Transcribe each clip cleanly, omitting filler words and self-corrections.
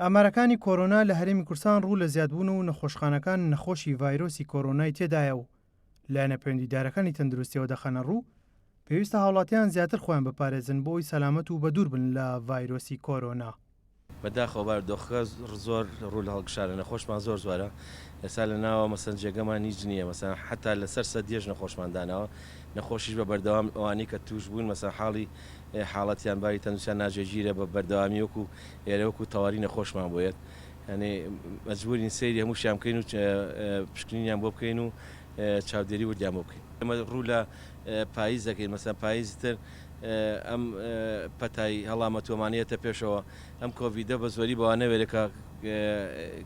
ئامارەکانی کۆرۆنا لە هەرێمی کورسان ڕوو لە زیادبوون و نەخۆشخانەکان نەخۆشی ڤایرۆسی کۆرۆنای تێدایە و لایەنە پەیوەندیدارەکانی تەندروستیەوە دەخەنە ڕوو پێویستە هاوڵاتیان زیاتر خۆیان بپارێزن بۆی سەلامەت و بەدوور بن لە ڤایرۆسی کۆرۆنا. بەداخەوە دۆخەکە زۆر ڕوو لە هەڵگشارە نەخۆشمان زۆر زۆرە ئێستا لە ناوە مەسەن جێگەمان هیچ نییە مەسەن حتا لەسەر سەدیەش نەخۆشماندانەوە نەخۆشیش بە بەردەوام ئەوانەی کە توش بوون مەسەن حاڵەتیان باری تەندروستیان ناجێگیرە بە بەردەوامی وەکو ئێرە وەکو تەواوی نەخۆشمان بۆیێت یعنی مەجبورین سەیری هەمووشیان بکەین و پشکنینیان بۆ بکەین و چاودێری وردیان بۆ بکەین. ئەمە ڕوو لە پاییز دەکەین مەسەن پاییزتر ئەم پەتای هەڵامەتوەمانیەتە پێشەوە ئەم کۆڤیدە بە زۆری بەوانە وێرەکە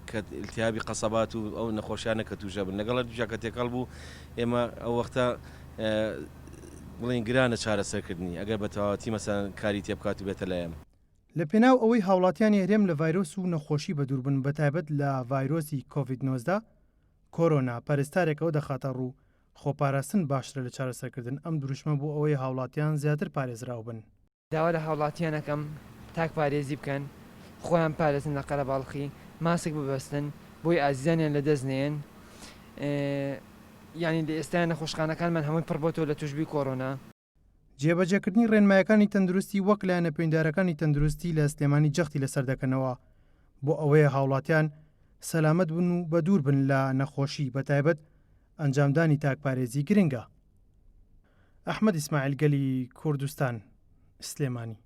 کە التیابی قەسەبات و ئەو نەخۆشیانە کە توژە بن لەگەڵ دووجا کە تێکەڵ بوو ئێمە ئەو وەختە بڵین گرانە چارەسەرکردنی ئەگەر بە تەواوەتی مەسەن کاری تێ بکات و بێتە لایەن. لە پێناو ئەوەی هاوڵاتیانی هەرێم لە ڤایرۆس و نەخۆشی بەدوور بن بەتایبەت لە ڤایرۆسی کۆڤید-19 کۆرۆنا پەرستارێکەوە دەخاتە ڕوو خۆپاراستن باشترە لە چارەسەرکردن ئەم دروشمە بۆ ئەوەی هاوڵاتیان زیاتر پارێزراو بن. داوا لە هاوڵاتیانەکەم تاک پارێزی بکەن خۆیان پارێزن لە قەرەباڵخی ماسک ببەستن بۆی ئازیزانیان لە دەستنێن یعنی لە ئێستا نەخۆشخانەکانمان هەمووی پڕ بۆتەوە لە توشبی کۆرۆنا. جێبەجێکردنی ڕێنمایەکانی تەندروستی وەک لایەنە پەیوەندیدارەکانی تەندروستی لە سلێمانی جەختی لەسەر دەکەنەوە بۆ ئەوەیە هاوڵاتیان سەلامەت بن و بەدوور بن لە نەخۆشی بەتایبەت ئەنجامدانی تاکپارێزی گرنگە. ئەحمەد ئیسماعیل گەلی کوردستان سلێمانی.